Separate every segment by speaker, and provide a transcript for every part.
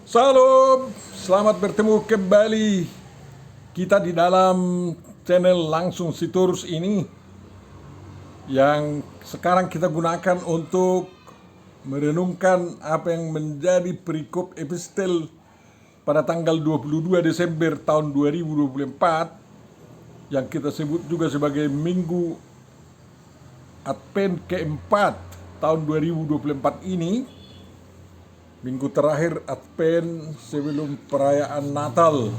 Speaker 1: Salam, selamat bertemu kembali kita di dalam channel Langsung Sitorus ini yang sekarang kita gunakan untuk merenungkan apa yang menjadi perikop epistel pada tanggal 22 Desember tahun 2024 yang kita sebut juga sebagai Minggu Advent keempat tahun 2024 ini, minggu terakhir Advent sebelum perayaan Natal.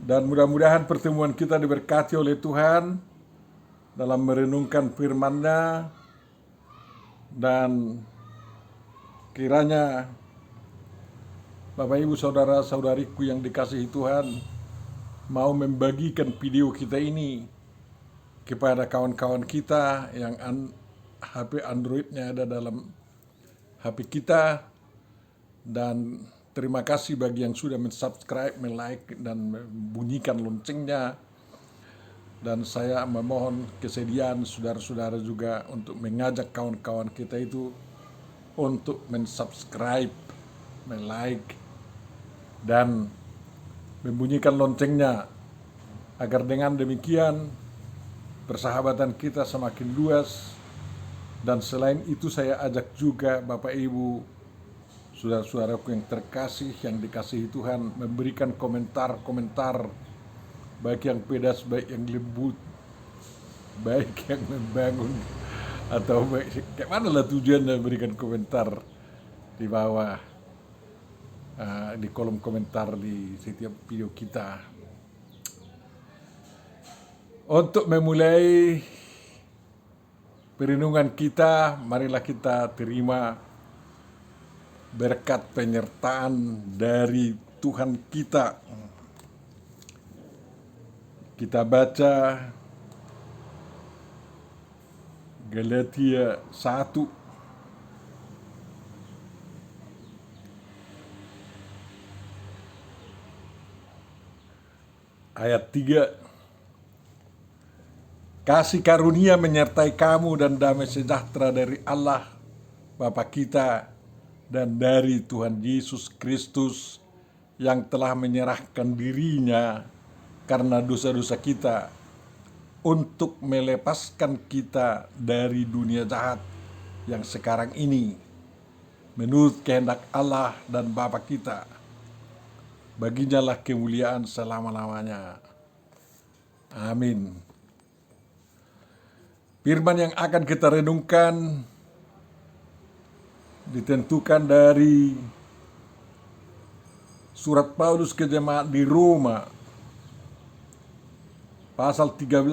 Speaker 1: Dan mudah-mudahan pertemuan kita diberkati oleh Tuhan dalam merenungkan firman-Nya, dan kiranya Bapak Ibu Saudara-saudariku yang dikasihi Tuhan mau membagikan video kita ini kepada kawan-kawan kita yang HP Android-nya ada dalam HP kita. Dan terima kasih bagi yang sudah mensubscribe, like, dan membunyikan loncengnya. Dan saya memohon kesediaan saudara-saudara juga untuk mengajak kawan-kawan kita itu untuk mensubscribe, like, dan membunyikan loncengnya, agar dengan demikian persahabatan kita semakin luas. Dan selain itu saya ajak juga Bapak Ibu saudara-saudaraku yang terkasih, yang dikasihi Tuhan, memberikan komentar-komentar, baik yang pedas, baik yang lembut, baik yang membangun, atau baik kayak mana lah tujuannya memberikan komentar di bawah, di kolom komentar di setiap video kita. Untuk memulai perenungan kita, marilah kita terima berkat penyertaan dari Tuhan kita. Kita baca Galatia 1 ayat 3. Kasih karunia menyertai kamu dan damai sejahtera dari Allah Bapa kita dan dari Tuhan Yesus Kristus, yang telah menyerahkan dirinya karena dosa-dosa kita untuk melepaskan kita dari dunia jahat yang sekarang ini, menurut kehendak Allah dan Bapa kita. Baginya lah kemuliaan selama-lamanya. Amin. Firman yang akan kita renungkan ditentukan dari surat Paulus ke jemaat di Roma, pasal 13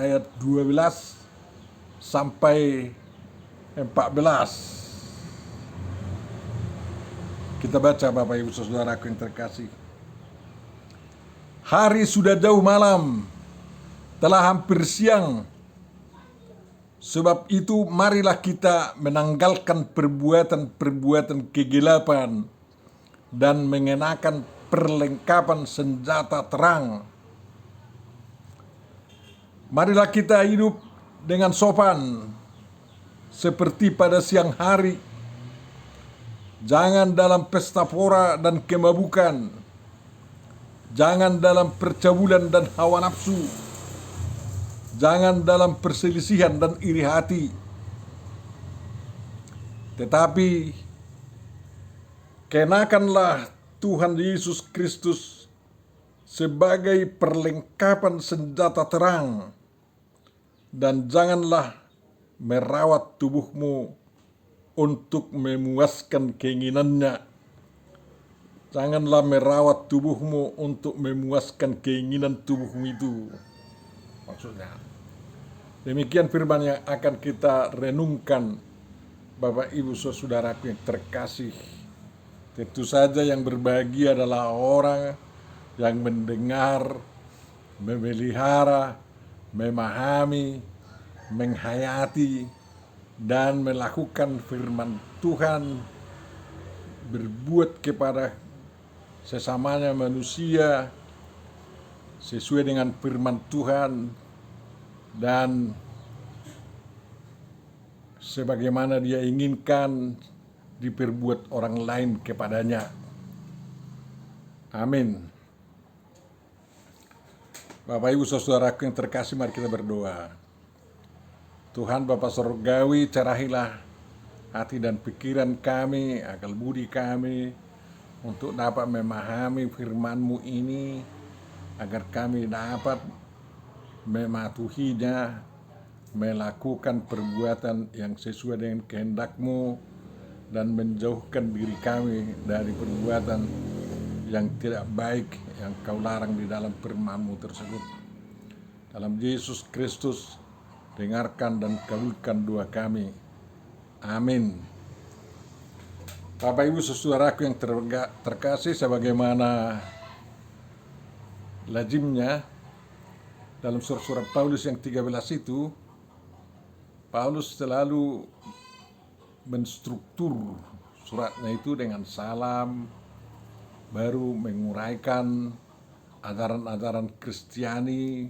Speaker 1: ayat 12 sampai 14. Kita baca Bapak Ibu Saudaraku yang terkasih. Hari sudah jauh malam, telah hampir siang. Sebab itu marilah kita menanggalkan perbuatan-perbuatan kegelapan dan mengenakan perlengkapan senjata terang. Marilah kita hidup dengan sopan seperti pada siang hari. Jangan dalam pesta pora dan kemabukan. Jangan dalam percabulan dan hawa nafsu. Jangan dalam perselisihan dan iri hati, tetapi kenakanlah Tuhan Yesus Kristus sebagai perlengkapan senjata terang, dan janganlah merawat tubuhmu untuk memuaskan keinginannya. Janganlah merawat tubuhmu untuk memuaskan keinginan tubuhmu itu. Maksudnya, demikian firman yang akan kita renungkan Bapak Ibu Saudaraku yang terkasih. Tentu saja yang berbahagia adalah orang yang mendengar, memelihara, memahami, menghayati, dan melakukan firman Tuhan, berbuat kepada sesamanya manusia sesuai dengan firman Tuhan dan sebagaimana Dia inginkan, diperbuat orang lain kepadanya. Amin. Bapak Ibu saudaraku yang terkasih, mari kita berdoa. Tuhan Bapa Surgawi, cerahilah hati dan pikiran kami, akal budi kami, untuk dapat memahami firman-Mu ini, agar kami dapat mematuhinya, melakukan perbuatan yang sesuai dengan kehendak-Mu, dan menjauhkan diri kami dari perbuatan yang tidak baik yang Kau larang di dalam firman-Mu tersebut. Dalam Yesus Kristus, dengarkan dan kabulkan doa kami. Amin. Bapak Ibu saudaraku yang terkasih, sebagaimana lazimnya dalam surat-surat Paulus yang 13 itu, Paulus selalu menstruktur suratnya itu dengan salam, baru menguraikan ajaran-ajaran Kristiani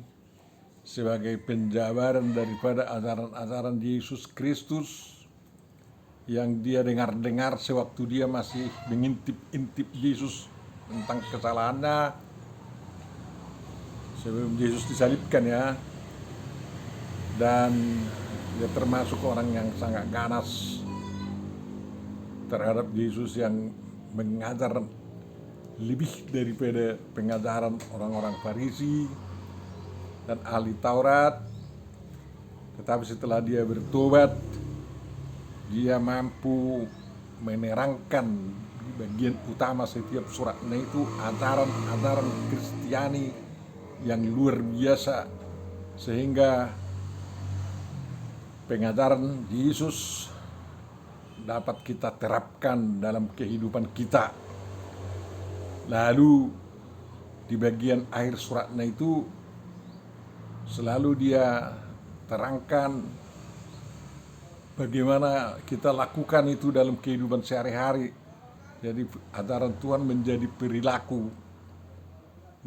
Speaker 1: sebagai penjabaran daripada ajaran-ajaran Yesus Kristus yang dia dengar-dengar sewaktu dia masih mengintip-intip Yesus tentang kesalahannya sebelum Yesus disalibkan ya. Dan dia termasuk orang yang sangat ganas terhadap Yesus, yang mengajar lebih daripada pengajaran orang-orang Farisi dan ahli Taurat. Tetapi setelah dia bertobat, dia mampu menerangkan di bagian utama setiap suratnya itu ajaran-ajaran Kristiani yang luar biasa, sehingga pengajaran Yesus dapat kita terapkan dalam kehidupan kita. Lalu di bagian akhir suratnya itu selalu dia terangkan bagaimana kita lakukan itu dalam kehidupan sehari-hari. Jadi ajaran Tuhan menjadi perilaku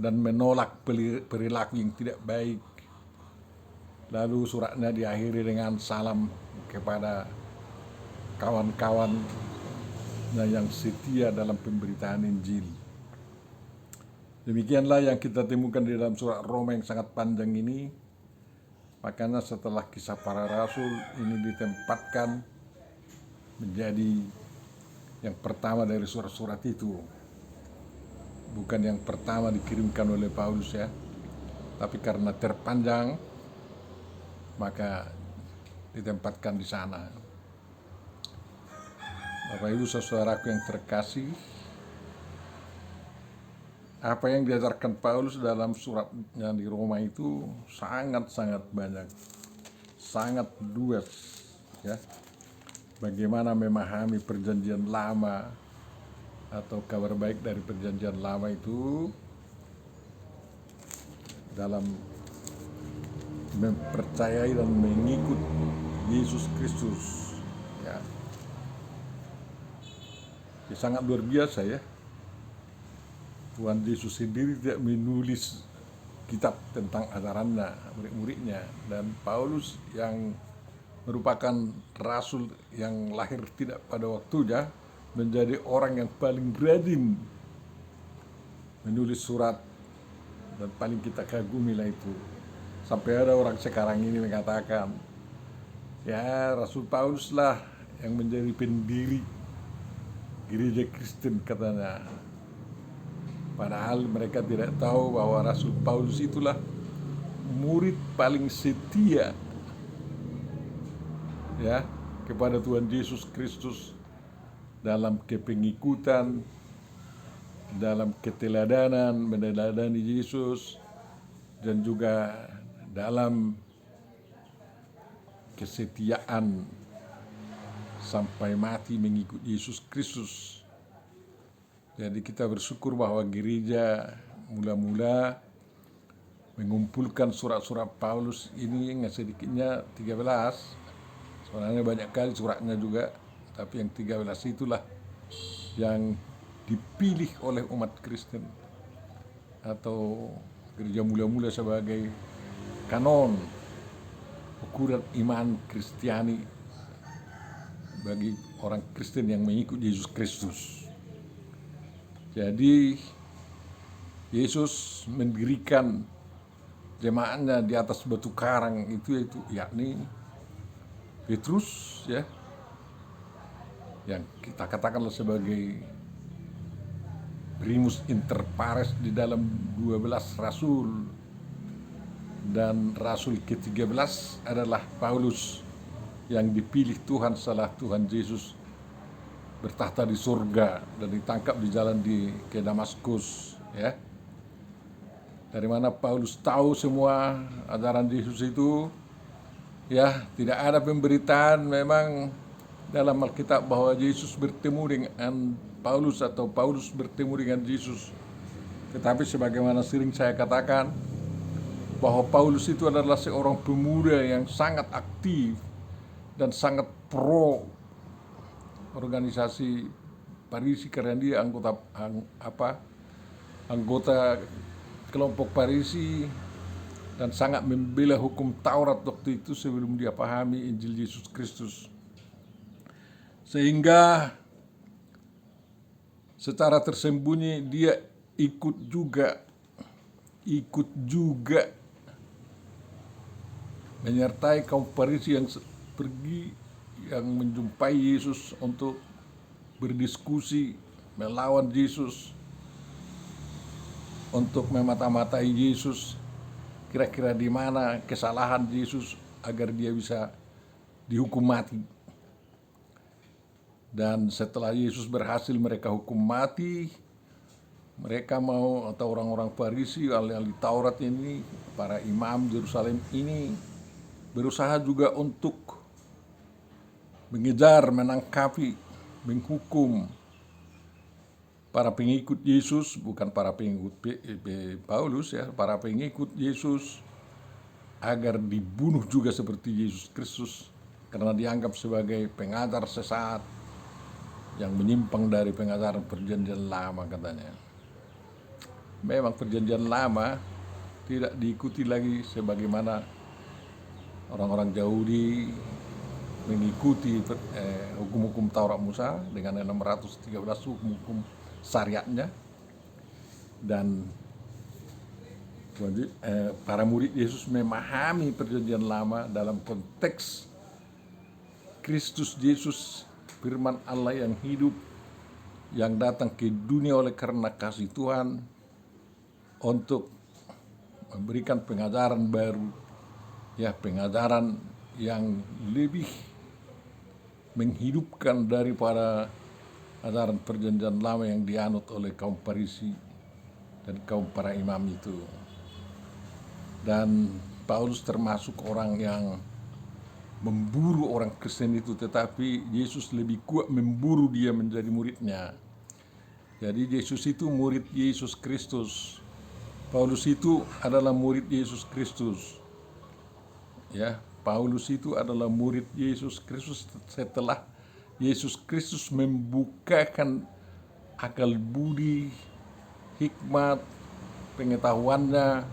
Speaker 1: dan menolak perilaku yang tidak baik. Lalu suratnya diakhiri dengan salam kepada kawan-kawannya yang setia dalam pemberitaan Injil. Demikianlah yang kita temukan di dalam surat Roma yang sangat panjang ini. Makanya setelah kisah para rasul ini ditempatkan menjadi yang pertama dari surat-surat itu. Bukan yang pertama dikirimkan oleh Paulus ya, tapi karena terpanjang maka ditempatkan di sana. Bapak Ibu saudaraku yang terkasih, apa yang diajarkan Paulus dalam suratnya di Roma itu sangat-sangat banyak, sangat luas ya. Bagaimana memahami perjanjian lama atau kabar baik dari perjanjian lama itu dalam mempercayai dan mengikut Yesus Kristus ya. Sangat luar biasa ya. Tuhan Yesus sendiri tidak menulis kitab tentang ajarannya, murid-muridnya, dan Paulus yang merupakan rasul yang lahir tidak pada waktunya menjadi orang yang paling rajin menulis surat, dan paling kita kagumi lah itu. Sampai ada orang sekarang ini mengatakan, ya Rasul Paulus lah yang menjadi pendiri gereja Kristen katanya. Padahal mereka tidak tahu bahwa Rasul Paulus itulah murid paling setia ya kepada Tuhan Yesus Kristus dalam kepengikutan, dalam keteladanan, meneladani Yesus, dan juga dalam kesetiaan sampai mati mengikut Yesus Kristus. Jadi kita bersyukur bahwa gereja mula-mula mengumpulkan surat-surat Paulus ini yang sedikitnya 13. Sebenarnya banyak kali suratnya juga, tapi yang 13 itulah yang dipilih oleh umat Kristen atau gereja mula-mula sebagai kanon ukuran iman Kristiani bagi orang Kristen yang mengikut Yesus Kristus. Jadi Yesus mendirikan jemaatnya di atas batu karang itu yakni Petrus, ya, yang kita katakanlah sebagai primus inter pares di dalam 12 rasul, dan rasul ke-13 adalah Paulus yang dipilih Tuhan setelah Tuhan Yesus bertahta di surga dan ditangkap di jalan ke Damaskus, ya. Dari mana Paulus tahu semua ajaran Yesus itu, ya, tidak ada pemberitaan memang dalam Alkitab bahwa Yesus bertemu dengan Paulus atau Paulus bertemu dengan Yesus. Tetapi sebagaimana sering saya katakan, bahwa Paulus itu adalah seorang pemuda yang sangat aktif dan sangat pro organisasi Parisi, karena dia anggota kelompok Parisi dan sangat membela hukum Taurat waktu itu sebelum dia pahami Injil Yesus Kristus. Sehingga secara tersembunyi dia ikut juga menyertai kaum Farisi yang pergi yang menjumpai Yesus untuk berdiskusi melawan Yesus, untuk memata-matai Yesus, kira-kira di mana kesalahan Yesus agar dia bisa dihukum mati. Dan setelah Yesus berhasil mereka hukum mati, mereka mau, atau orang-orang Farisi, ahli-ahli Taurat ini, para imam Yerusalem ini berusaha juga untuk mengejar, menangkapi, menghukum para pengikut Yesus, bukan para pengikut Paulus, ya, para pengikut Yesus, agar dibunuh juga seperti Yesus Kristus, karena dianggap sebagai pengajar sesat yang menyimpang dari pengajaran perjanjian lama katanya. Memang perjanjian lama tidak diikuti lagi sebagaimana orang-orang Yahudi mengikuti hukum-hukum Taurat Musa dengan 613 hukum-hukum syariatnya, dan para murid Yesus memahami perjanjian lama dalam konteks Kristus Yesus, firman Allah yang hidup, yang datang ke dunia oleh karena kasih Tuhan untuk memberikan pengajaran baru, ya, pengajaran yang lebih menghidupkan daripada ajaran perjanjian lama yang dianut oleh kaum Farisi dan kaum para imam itu. Dan Paulus termasuk orang yang memburu orang Kristen itu, tetapi Yesus lebih kuat memburu dia menjadi muridnya. Jadi Yesus itu murid Yesus Kristus, Paulus itu adalah murid Yesus Kristus, ya. Paulus itu adalah murid Yesus Kristus setelah Yesus Kristus membukakan akal budi, hikmat, pengetahuannya,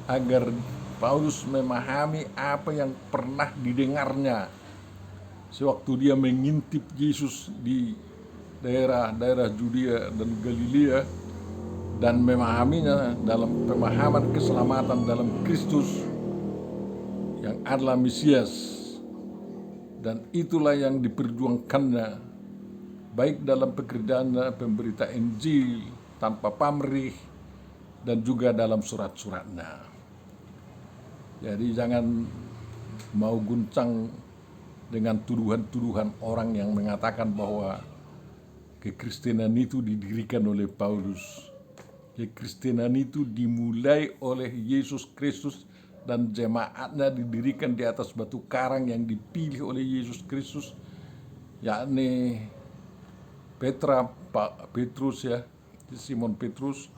Speaker 1: agar Paulus memahami apa yang pernah didengarnya sewaktu dia mengintip Yesus di daerah-daerah Judea dan Galilea, dan memahaminya dalam pemahaman keselamatan dalam Kristus yang adalah Mesias. Dan itulah yang diperjuangkannya, baik dalam pekerjaannya pemberita Injil tanpa pamrih dan juga dalam surat-suratnya. Jadi jangan mau guncang dengan tuduhan-tuduhan orang yang mengatakan bahwa kekristenan itu didirikan oleh Paulus. Kekristenan itu dimulai oleh Yesus Kristus dan jemaatnya didirikan di atas batu karang yang dipilih oleh Yesus Kristus, yakni Petrus, ya, Simon Petrus,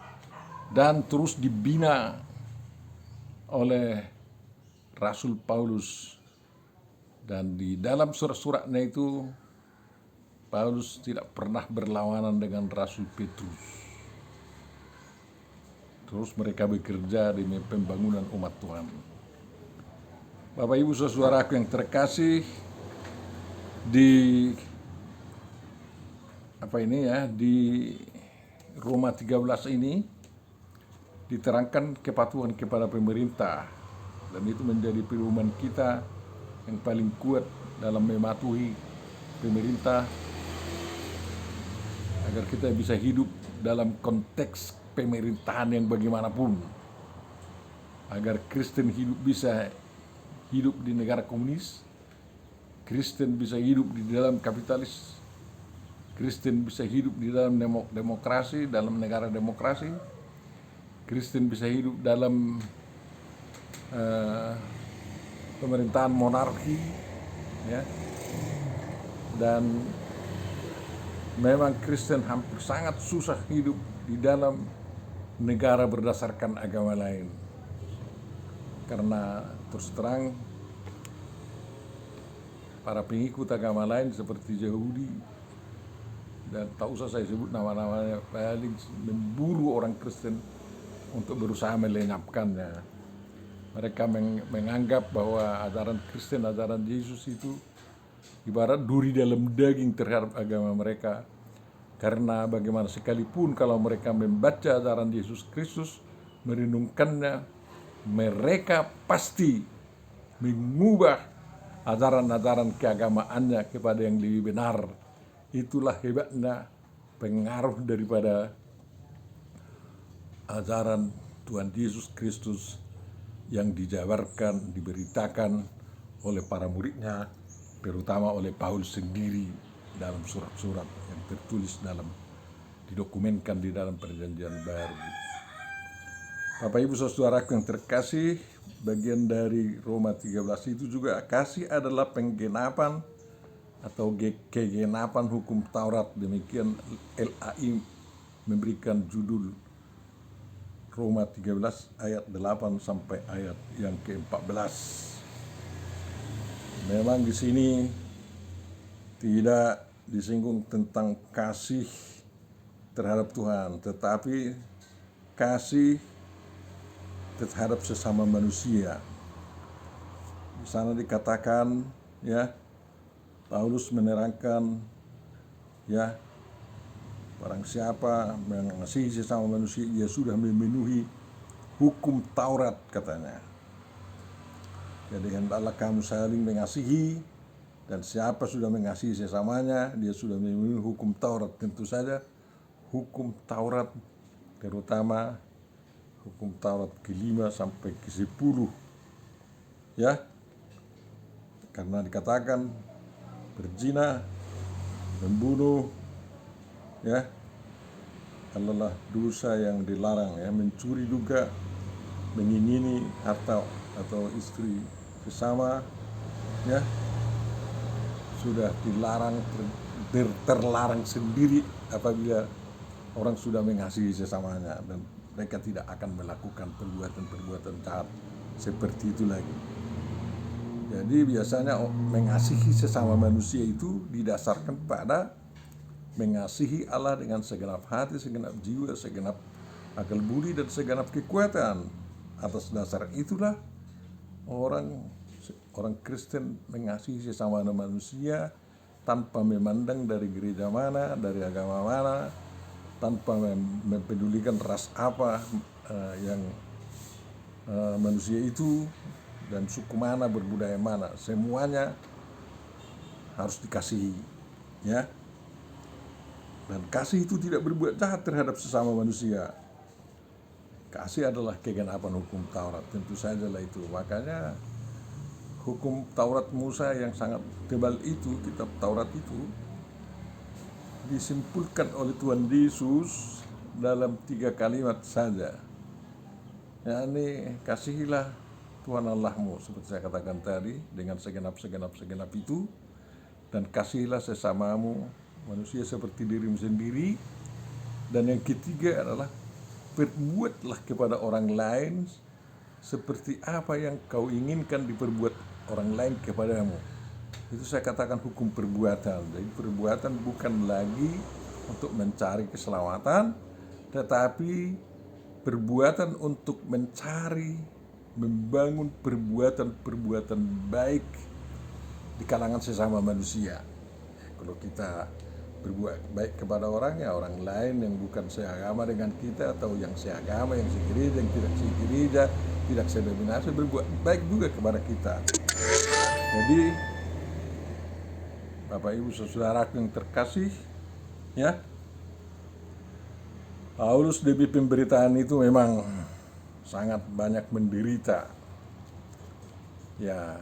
Speaker 1: dan terus dibina oleh Rasul Paulus. Dan di dalam surat-suratnya itu Paulus tidak pernah berlawanan dengan Rasul Petrus. Terus mereka bekerja demi pembangunan umat Tuhan. Bapak Ibu saudaraku yang terkasih, di di Roma 13 ini diterangkan kepatuhan kepada pemerintah, dan itu menjadi pedoman kita yang paling kuat dalam mematuhi pemerintah agar kita bisa hidup dalam konteks pemerintahan yang bagaimanapun, agar Kristen bisa hidup di negara komunis, Kristen bisa hidup di dalam kapitalis, Kristen bisa hidup di dalam demokrasi, dalam negara demokrasi, Kristen bisa hidup dalam pemerintahan monarki, ya. Dan memang Kristen hampir sangat susah hidup di dalam negara berdasarkan agama lain, karena terus terang para pengikut agama lain seperti Yahudi, dan tak usah saya sebut nama-namanya, paling memburu orang Kristen untuk berusaha melenyapkannya. Mereka menganggap bahwa ajaran Kristen, ajaran Yesus itu ibarat duri dalam daging terhadap agama mereka. Karena bagaimana sekalipun kalau mereka membaca ajaran Yesus Kristus, merenungkannya, mereka pasti mengubah ajaran-ajaran keagamaannya kepada yang lebih benar. Itulah hebatnya pengaruh daripada ajaran Tuhan Yesus Kristus yang dijabarkan, diberitakan oleh para muridnya, terutama oleh Paulus sendiri dalam surat-surat yang tertulis didokumenkan di dalam Perjanjian Baru. Bapak Ibu Saudaraku yang terkasih, bagian dari Roma 13 itu juga kasih adalah penggenapan atau kegenapan hukum Taurat. Demikian LAI memberikan judul Roma 13 ayat 8 sampai ayat yang ke-14. Memang di sini tidak disinggung tentang kasih terhadap Tuhan, tetapi kasih terhadap sesama manusia. Di sana dikatakan, ya, Paulus menerangkan, ya, barang siapa mengasihi sesama manusia, ia sudah memenuhi hukum Taurat, katanya. Jadi hendaklah kamu saling mengasihi, dan siapa sudah mengasihi sesamanya, dia sudah memenuhi hukum Taurat. Tentu saja hukum Taurat, terutama hukum Taurat ke-5 sampai ke-10, ya. Karena dikatakan berzina, membunuh, ya, adalah dosa yang dilarang, ya. Mencuri juga, mengingini harta atau istri sesama, ya, sudah dilarang, terlarang sendiri apabila orang sudah mengasihi sesamanya, dan mereka tidak akan melakukan perbuatan-perbuatan jahat seperti itu lagi. Jadi biasanya mengasihi sesama manusia itu didasarkan pada mengasihi Allah dengan segenap hati, segenap jiwa, segenap akal budi, dan segenap kekuatan. Atas dasar itulah orang Kristen mengasihi sesama manusia tanpa memandang dari gereja mana, dari agama mana, tanpa mempedulikan ras apa yang manusia itu, dan suku mana, berbudaya mana, semuanya harus dikasihi, ya. Dan kasih itu tidak berbuat jahat terhadap sesama manusia. Kasih adalah kegenapan hukum Taurat, tentu sajalah itu. Makanya hukum Taurat Musa yang sangat tebal itu, kitab Taurat itu, disimpulkan oleh Tuhan Yesus dalam 3 kalimat saja, yakni kasihilah Tuhan Allahmu, seperti saya katakan tadi, dengan segenap itu, dan kasihilah sesamamu manusia seperti dirimu sendiri. Dan yang ketiga adalah perbuatlah kepada orang lain seperti apa yang kau inginkan diperbuat orang lain kepadamu. Itu saya katakan hukum perbuatan. Jadi perbuatan bukan lagi untuk mencari keselamatan, tetapi perbuatan untuk mencari, membangun perbuatan baik di kalangan sesama manusia. Kalau kita berbuat baik kepada orang lain yang bukan seagama dengan kita, atau yang seagama, yang segereja, yang tidak segereja, tidak sedenominasi, berbuat baik juga kepada kita. Jadi Bapak Ibu saudaraku yang terkasih, ya, Paulus demi pemberitaan itu memang sangat banyak menderita, ya,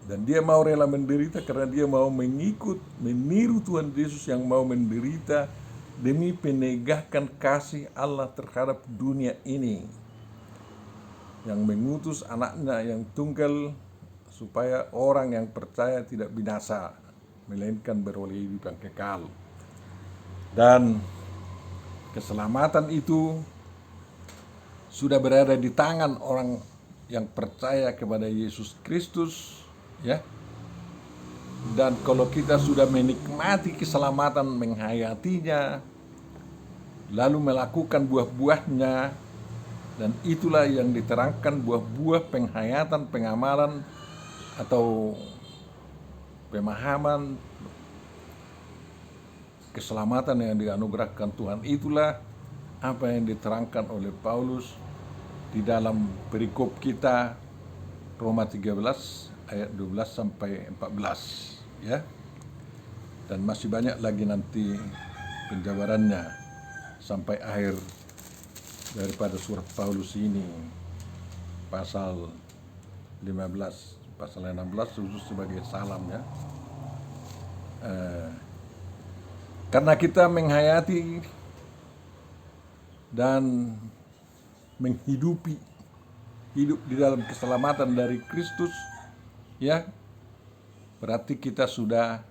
Speaker 1: dan dia mau rela menderita karena dia mau meniru Tuhan Yesus yang mau menderita demi penegakkan kasih Allah terhadap dunia ini, yang mengutus anaknya yang tunggal supaya orang yang percaya tidak binasa, melainkan beroleh hidup yang kekal. Dan keselamatan itu sudah berada di tangan orang yang percaya kepada Yesus Kristus, ya. Dan kalau kita sudah menikmati keselamatan, menghayatinya, lalu melakukan buah-buahnya, dan itulah yang diterangkan buah-buah penghayatan, pengamalan, atau pemahaman keselamatan yang dianugerahkan Tuhan. Itulah apa yang diterangkan oleh Paulus di dalam perikop kita Roma 13 ayat 12 sampai 14, ya. Dan masih banyak lagi nanti penjabarannya sampai akhir daripada surat Paulus ini, pasal 15, pasal 16 khusus sebagai salam, ya. Karena kita menghayati dan hidup di dalam keselamatan dari Kristus, ya, berarti kita sudah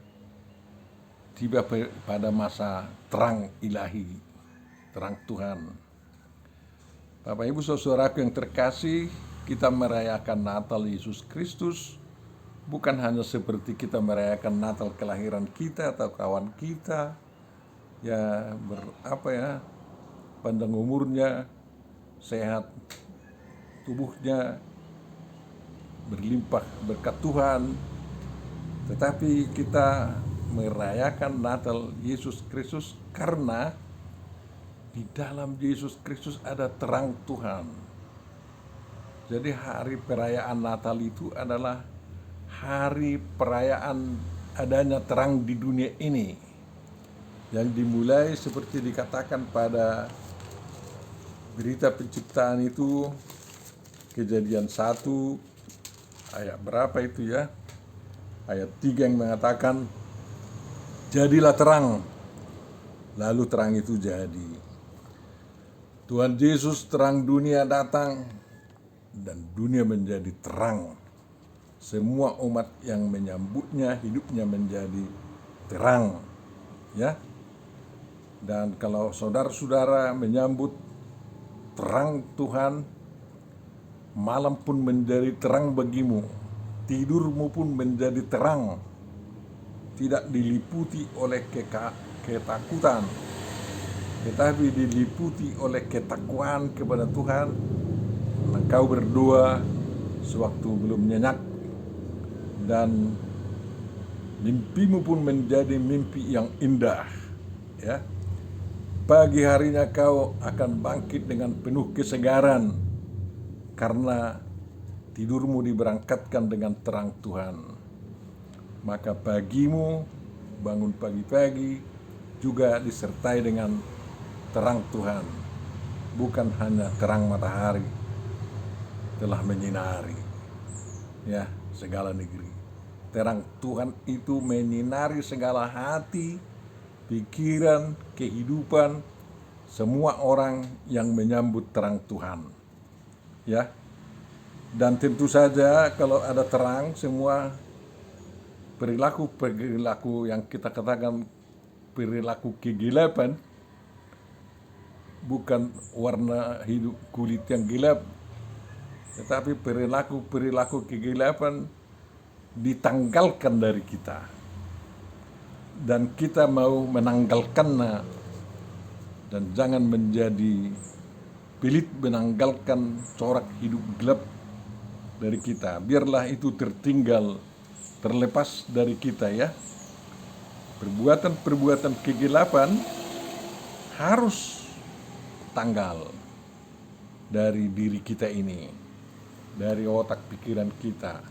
Speaker 1: tiba pada masa terang ilahi, terang Tuhan. Bapak Ibu saudaraku yang terkasih, kita merayakan Natal Yesus Kristus bukan hanya seperti kita merayakan Natal kelahiran kita atau kawan kita, ya, panjang umurnya, sehat tubuhnya, berlimpah berkat Tuhan. Tetapi kita merayakan Natal Yesus Kristus karena di dalam Yesus Kristus ada terang Tuhan. Jadi hari perayaan Natal itu adalah hari perayaan adanya terang di dunia ini, yang dimulai seperti dikatakan pada berita penciptaan itu, Kejadian 1 ayat berapa itu, ya, ayat 3 yang mengatakan jadilah terang, lalu terang itu jadi. Tuhan Yesus terang dunia datang dan dunia menjadi terang. Semua umat yang menyambutnya hidupnya menjadi terang, ya. Dan kalau saudara-saudara menyambut terang Tuhan, malam pun menjadi terang bagimu, tidurmu pun menjadi terang, tidak diliputi oleh ketakutan, tetapi diliputi oleh ketakwaan kepada Tuhan. Engkau berdoa sewaktu belum nyenyak, dan mimpimu pun menjadi mimpi yang indah, ya. Pagi harinya kau akan bangkit dengan penuh kesegaran karena tidurmu diberangkatkan dengan terang Tuhan. Maka pagimu, bangun pagi-pagi, juga disertai dengan terang Tuhan, bukan hanya terang matahari telah menyinari, ya, segala negeri. Terang Tuhan itu menyinari segala hati, pikiran, kehidupan semua orang yang menyambut terang Tuhan, ya. Dan tentu saja kalau ada terang, semua perilaku yang kita katakan perilaku kegelapan, bukan warna hidup kulit yang gelap, tetapi perilaku kegelapan ditanggalkan dari kita, dan kita mau menanggalkannya, dan jangan menjadi pelit menanggalkan corak hidup gelap dari kita. Biarlah itu tertinggal, terlepas dari kita, ya. perbuatan-perbuatan kegelapan harus tanggal dari diri kita ini, dari otak pikiran kita.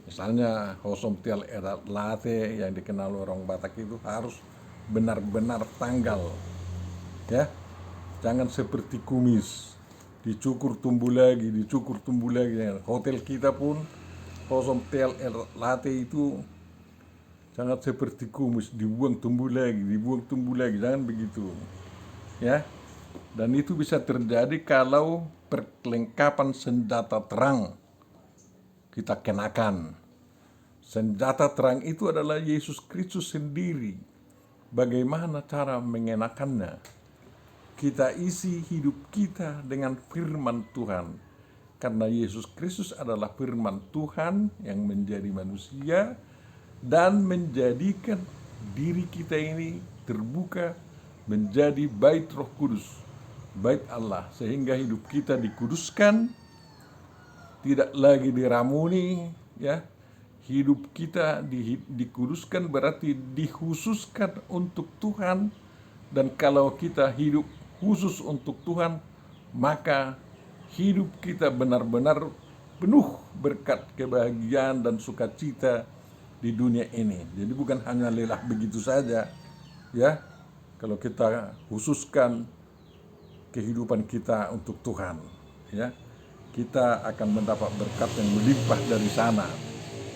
Speaker 1: Misalnya hosom tial erat late yang dikenal orang Batak itu harus benar-benar tanggal, ya. Jangan seperti kumis, dicukur tumbuh lagi, dicukur tumbuh lagi. Hotel kita pun hosom tial erat late itu sangat seperti kumis, dibuang tumbuh lagi, jangan begitu, ya. Dan itu bisa terjadi kalau perlengkapan senjata terang kita kenakan. Senjata terang itu adalah Yesus Kristus sendiri. Bagaimana cara mengenakannya? Kita isi hidup kita dengan firman Tuhan. Karena Yesus Kristus adalah firman Tuhan yang menjadi manusia dan menjadikan diri kita ini terbuka menjadi bait Roh Kudus, bait Allah, sehingga hidup kita dikuduskan, tidak lagi diramuni, ya. Hidup kita dikuduskan berarti dikhususkan untuk Tuhan, dan kalau kita hidup khusus untuk Tuhan, maka hidup kita benar-benar penuh berkat kebahagiaan dan sukacita di dunia ini. Jadi bukan hanya lelah begitu saja, ya. Kalau kita khususkan kehidupan kita untuk Tuhan, ya, kita akan mendapat berkat yang melimpah dari sana,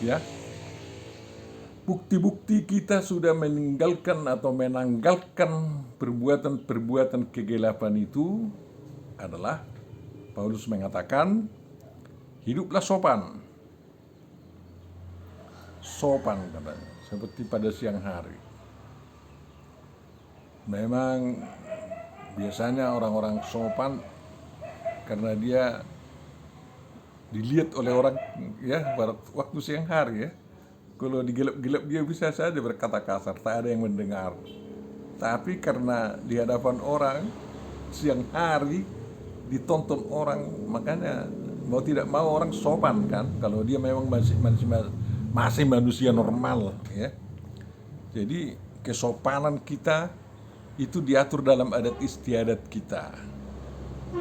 Speaker 1: ya. Bukti-bukti kita sudah meninggalkan atau menanggalkan perbuatan-perbuatan kegelapan itu adalah Paulus mengatakan, hiduplah sopan. Sopan katanya, seperti pada siang hari. Memang biasanya orang-orang sopan karena dia dilihat oleh orang, ya, pada waktu siang hari, ya. Kalau digelap-gelap dia bisa saja berkata kasar, tak ada yang mendengar. Tapi karena di hadapan orang siang hari ditonton orang, makanya mau tidak mau orang sopan kan, kalau dia memang masih manusia normal, ya. Jadi kesopanan kita itu diatur dalam adat istiadat kita.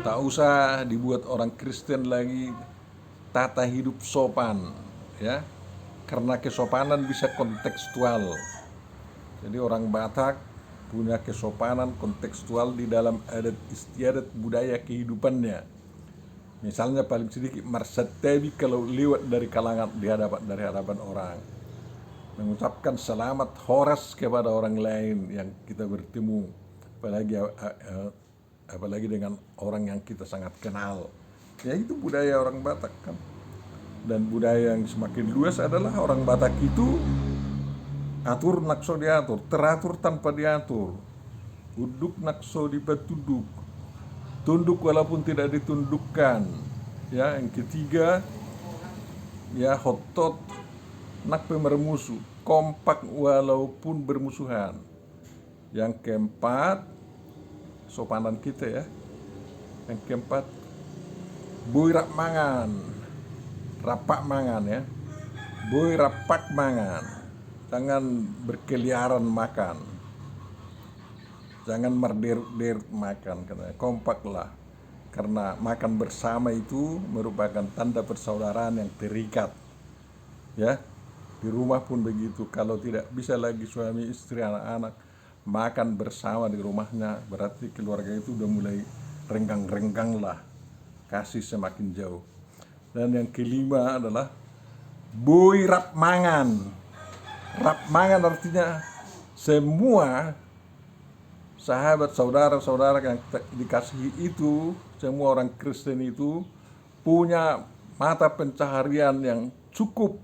Speaker 1: Tak usah dibuat orang Kristen lagi tata hidup sopan, ya. Karena kesopanan bisa kontekstual. Jadi orang Batak punya kesopanan kontekstual di dalam adat istiadat budaya kehidupannya. Misalnya paling sedikit marsatebi kalau lewat dari hadapan orang, mengucapkan selamat horas kepada orang lain yang kita bertemu, apalagi dengan orang yang kita sangat kenal. Ya, itu budaya orang Batak kan. Dan budaya yang semakin luas adalah orang Batak itu atur nakso diatur, teratur tanpa diatur, uduk nakso dipatuduk, tunduk walaupun tidak ditundukkan. Ya, yang ketiga, ya, hotot nak pemermusuh, kompak walaupun bermusuhan. Yang keempat, sopanan kita, ya. Yang keempat, boy rak mangan, rapak mangan, ya. Boy rapak mangan, jangan berkeliaran makan, jangan merder makan, katanya. Kompaklah, karena makan bersama itu merupakan tanda persaudaraan yang terikat, ya. Di rumah pun begitu, kalau tidak bisa lagi suami istri anak-anak makan bersama di rumahnya, berarti keluarga itu udah mulai renggang-renggang lah, kasih semakin jauh. Dan yang kelima adalah boy rap mangan. Rap mangan artinya semua sahabat, saudara-saudara yang dikasihi itu, semua orang Kristen itu punya mata pencaharian yang cukup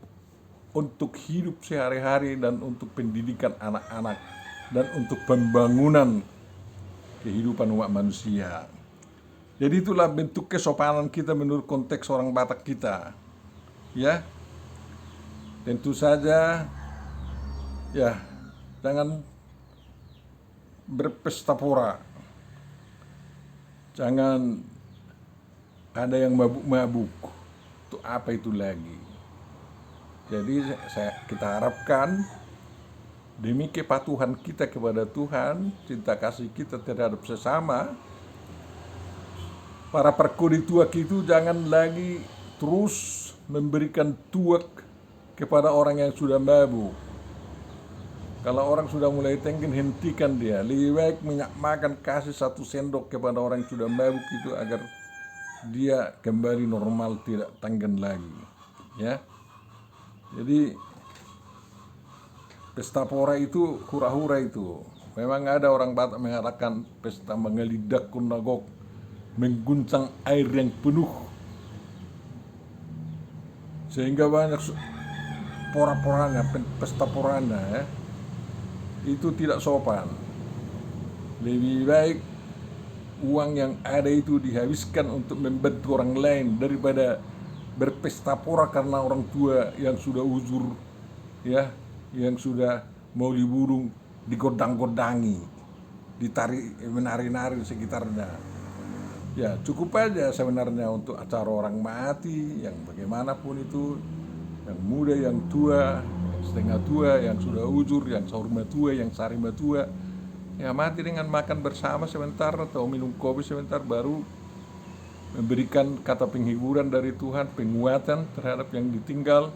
Speaker 1: untuk hidup sehari-hari dan untuk pendidikan anak-anak dan untuk pembangunan kehidupan umat manusia. Jadi itulah bentuk kesopanan kita menurut konteks orang Batak kita, ya. Tentu saja, ya, jangan berpesta pora, jangan ada yang mabuk-mabuk. Itu apa itu lagi? Jadi kita harapkan, demi kepatuhan kita kepada Tuhan, cinta kasih kita terhadap sesama, para perkudi tuak itu jangan lagi terus memberikan tuak kepada orang yang sudah mabuk. Kalau orang sudah mulai tengking, hentikan dia. Lebih baik minyak makan kasih 1 sendok kepada orang yang sudah mabuk itu agar dia kembali normal, tidak tenggen lagi. Ya, jadi pesta pora itu hura-hura itu. Memang ada orang Batak mengatakan pesta mengelidak kunagok, mengguncang air yang penuh, sehingga banyak pora-poranya, pesta poranya ya, itu tidak sopan. Lebih baik uang yang ada itu dihabiskan untuk membantu orang lain daripada berpesta pora karena orang tua yang sudah uzur, ya, yang sudah mau diburung, digodang-godangi, ditarik, menari-nari di sekitarnya. Ya cukup aja sebenarnya untuk acara orang mati, yang bagaimanapun itu, yang muda, yang tua, yang setengah tua, yang sudah uzur, yang saurma tua, yang sarima tua, ya mati dengan makan bersama sebentar atau minum kopi sebentar, baru memberikan kata penghiburan dari Tuhan, penguatan terhadap yang ditinggal,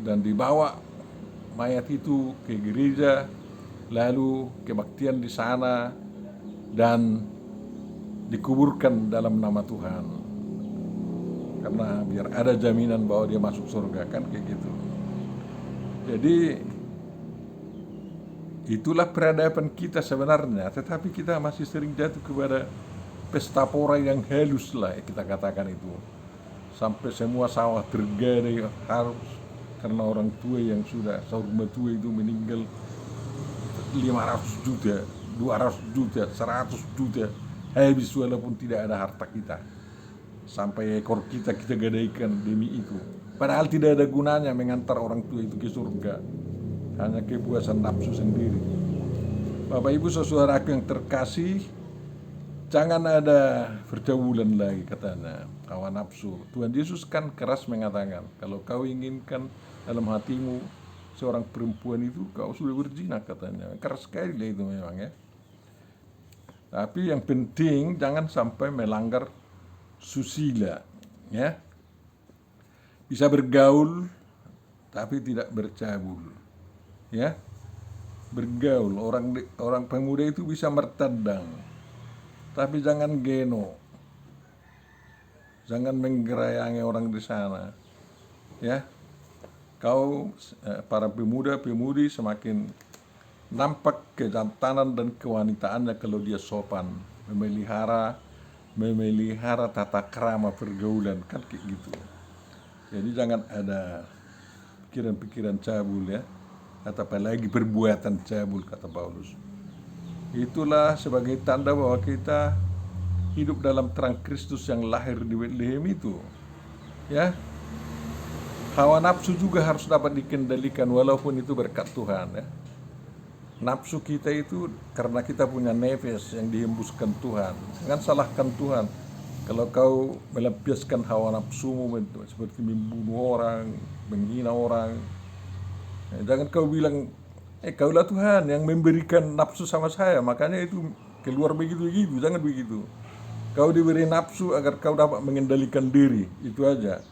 Speaker 1: dan dibawa mayat itu ke gereja, lalu kebaktian di sana, dan dikuburkan dalam nama Tuhan, karena biar ada jaminan bahwa dia masuk surga, kan kayak gitu. Jadi itulah peradaban kita sebenarnya, tetapi kita masih sering jatuh kepada pesta pora yang halus lah, kita katakan itu, sampai semua sawah tergadai harus karena orang tua yang sudah saurma tua itu meninggal 500 juta, 200 juta, 100 juta habis walaupun tidak ada harta kita. Sampai ekor kita gadaikan demi itu. Padahal tidak ada gunanya mengantar orang tua itu ke surga. Hanya kepuasan nafsu sendiri. Bapak Ibu saudaraku yang terkasih, jangan ada pergaulan lagi katanya, hawa nafsu. Tuhan Yesus kan keras mengatakan, kalau kau inginkan dalam hatimu seorang perempuan itu, kau sudah berzina katanya. Keras sekali lah itu memang ya. Tapi yang penting jangan sampai melanggar susila, ya. Bisa bergaul tapi tidak bercabul, ya. Bergaul, orang pemuda itu bisa mertadang, tapi jangan geno, jangan menggerayangi orang di sana, ya. Kau para pemuda-pemudi semakin nampak kejantanan dan kewanitaannya kalau dia sopan, memelihara tata krama pergaulan, kan kayak gitu. Jadi jangan ada pikiran-pikiran cabul ya, atau apalagi perbuatan cabul, kata Paulus. Itulah sebagai tanda bahwa kita hidup dalam terang Kristus yang lahir di Betlehem itu, ya. Hawa nafsu juga harus dapat dikendalikan walaupun itu berkat Tuhan ya. Nafsu kita itu karena kita punya nefes yang dihembuskan Tuhan. Jangan salahkan Tuhan. Kalau kau melampiaskan hawa nafsumu seperti membunuh orang, menghina orang, jangan kau bilang, kaulah Tuhan yang memberikan nafsu sama saya, makanya itu keluar begitu-begitu. Jangan begitu. Kau diberi nafsu agar kau dapat mengendalikan diri, itu aja.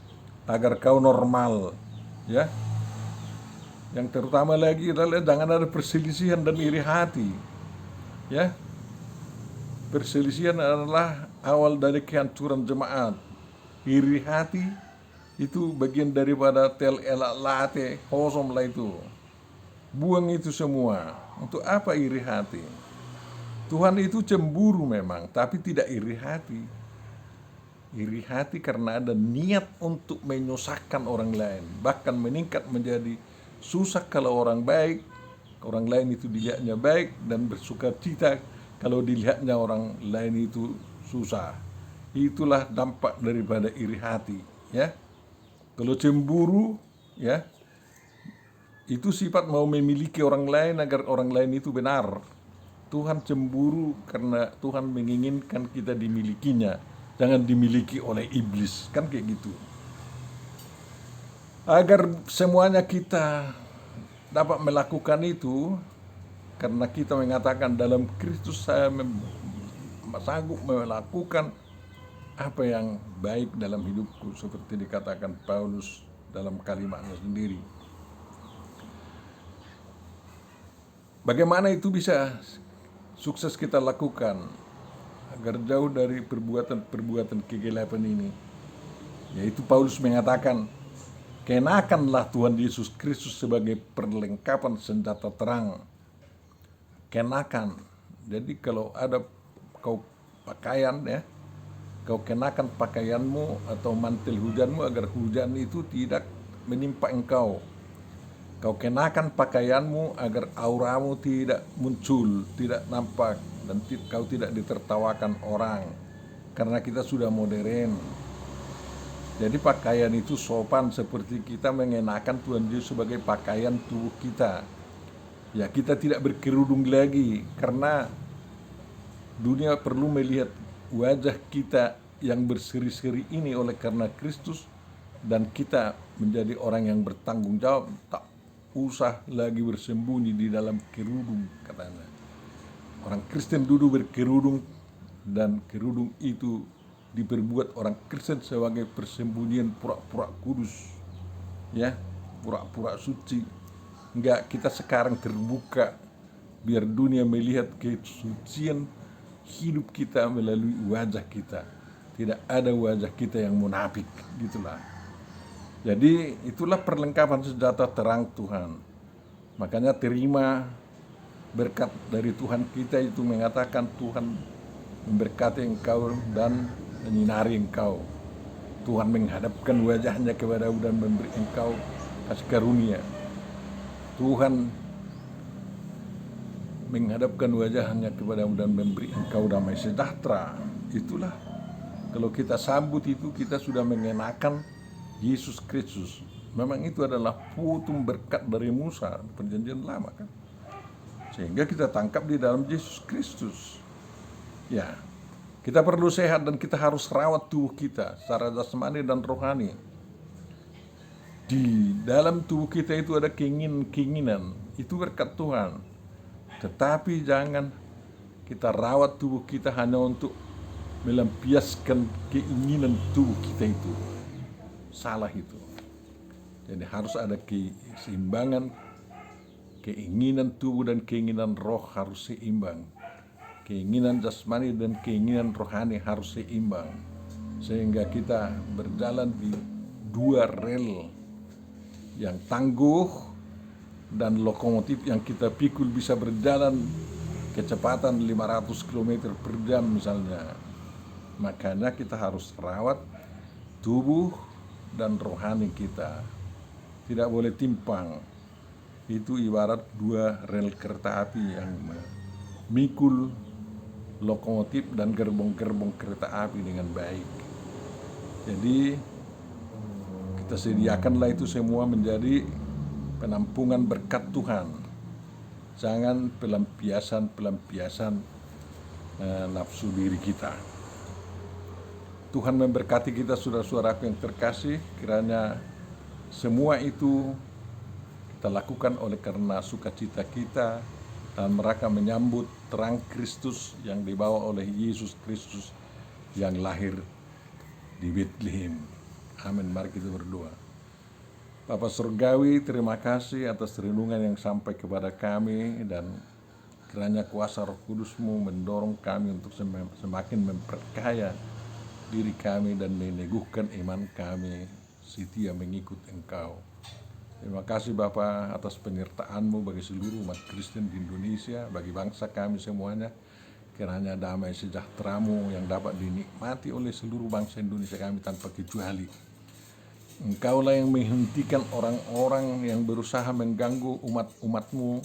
Speaker 1: Agar kau normal, ya. Yang terutama lagi adalah jangan ada perselisihan dan iri hati, ya. Perselisihan adalah awal dari kehancuran jemaat. Iri hati itu bagian daripada tel elak late kosong lah itu. Buang itu semua. Untuk apa iri hati? Tuhan itu cemburu memang, tapi tidak iri hati. Iri hati karena ada niat untuk menyusahkan orang lain, bahkan meningkat menjadi susah kalau orang baik, orang lain itu dilihatnya baik, dan bersuka cita kalau dilihatnya orang lain itu susah. Itulah dampak daripada iri hati, ya. Kalau cemburu, ya, itu sifat mau memiliki orang lain agar orang lain itu benar. Tuhan cemburu karena Tuhan menginginkan kita dimilikinya, jangan dimiliki oleh iblis, kan kayak gitu. Agar semuanya kita dapat melakukan itu karena kita mengatakan dalam Kristus saya sanggup melakukan apa yang baik dalam hidupku, seperti dikatakan Paulus dalam kalimatnya sendiri. Bagaimana itu bisa sukses kita lakukan agar jauh dari perbuatan-perbuatan kegelapan ini? Yaitu Paulus mengatakan, kenakanlah Tuhan Yesus Kristus sebagai perlengkapan senjata terang. Kenakan. Jadi kalau ada kau pakaian ya, kau kenakan pakaianmu atau mantel hujanmu agar hujan itu tidak menimpa engkau. Kau kenakan pakaianmu agar auramu tidak muncul, tidak nampak, dan kau tidak ditertawakan orang. Karena kita sudah modern. Jadi pakaian itu sopan seperti kita mengenakan Tuhan Yesus sebagai pakaian tubuh kita. Ya, kita tidak berkerudung lagi karena dunia perlu melihat wajah kita yang berseri-seri ini oleh karena Kristus, dan kita menjadi orang yang bertanggung jawab, tak usah lagi bersembunyi di dalam kerudung katanya. Orang Kristen dulu berkerudung dan kerudung itu diperbuat orang Kristen sebagai persembunyian pura-pura kudus, ya, pura-pura suci. Enggak, kita sekarang terbuka biar dunia melihat kesucian hidup kita melalui wajah kita. Tidak ada wajah kita yang munafik, gitulah. Jadi itulah perlengkapan senjata terang Tuhan. Makanya terima berkat dari Tuhan kita itu mengatakan Tuhan memberkati engkau dan menyinari engkau. Tuhan menghadapkan wajahnya kepadamu dan memberi engkau kasih karunia. Tuhan menghadapkan wajahnya kepadamu dan memberi engkau damai sejahtera. Itulah, kalau kita sambut itu, kita sudah mengenakan Yesus Kristus. Memang itu adalah putung berkat dari Musa, perjanjian lama kan. Sehingga kita tangkap di dalam Yesus Kristus. Ya, kita perlu sehat dan kita harus rawat tubuh kita secara jasmani dan rohani. Di dalam tubuh kita itu ada keinginan, itu berkat Tuhan. Tetapi jangan kita rawat tubuh kita hanya untuk melampiaskan keinginan tubuh kita itu. Salah itu. Jadi harus ada keseimbangan, keinginan tubuh dan keinginan roh harus seimbang. Keinginan jasmani dan keinginan rohani harus seimbang. Sehingga kita berjalan di dua rel yang tangguh, dan lokomotif yang kita pikul bisa berjalan kecepatan 500 km per jam misalnya. Makanya kita harus rawat tubuh dan rohani kita. Tidak boleh timpang. Itu ibarat dua rel kereta api yang memikul lokomotif dan gerbong-gerbong kereta api dengan baik. Jadi kita sediakanlah itu semua menjadi penampungan berkat Tuhan. Jangan pelampiasan nafsu diri kita. Tuhan memberkati kita, saudara-saudaraku yang terkasih. Kiranya semua itu kita lakukan oleh karena sukacita kita dan mereka menyambut terang Kristus yang dibawa oleh Yesus Kristus yang lahir di Bethlehem. Amin. Mari kita berdoa. Bapa Surgawi, terima kasih atas renungan yang sampai kepada kami, dan kiranya kuasa Roh Kudus-Mu mendorong kami untuk semakin memperkaya diri kami dan meneguhkan iman kami setia mengikut Engkau. Terima kasih Bapa atas penyertaan-Mu bagi seluruh umat Kristen di Indonesia, bagi bangsa kami semuanya. Kiranya damai sejahtera-Mu yang dapat dinikmati oleh seluruh bangsa Indonesia kami tanpa kecuali. Engkaulah yang menghentikan orang-orang yang berusaha mengganggu umat-umat-Mu,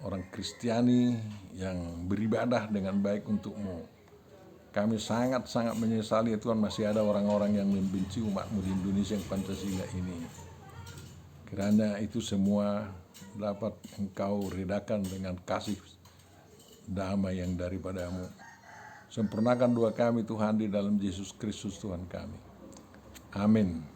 Speaker 1: orang Kristiani yang beribadah dengan baik untuk-Mu. Kami sangat-sangat menyesali ya Tuhan, masih ada orang-orang yang membenci umat-Mu di Indonesia yang Pancasila ini. Kiranya itu semua dapat Engkau redakan dengan kasih damai yang daripada-Mu. Sempurnakan doa kami Tuhan di dalam Yesus Kristus Tuhan kami. Amin.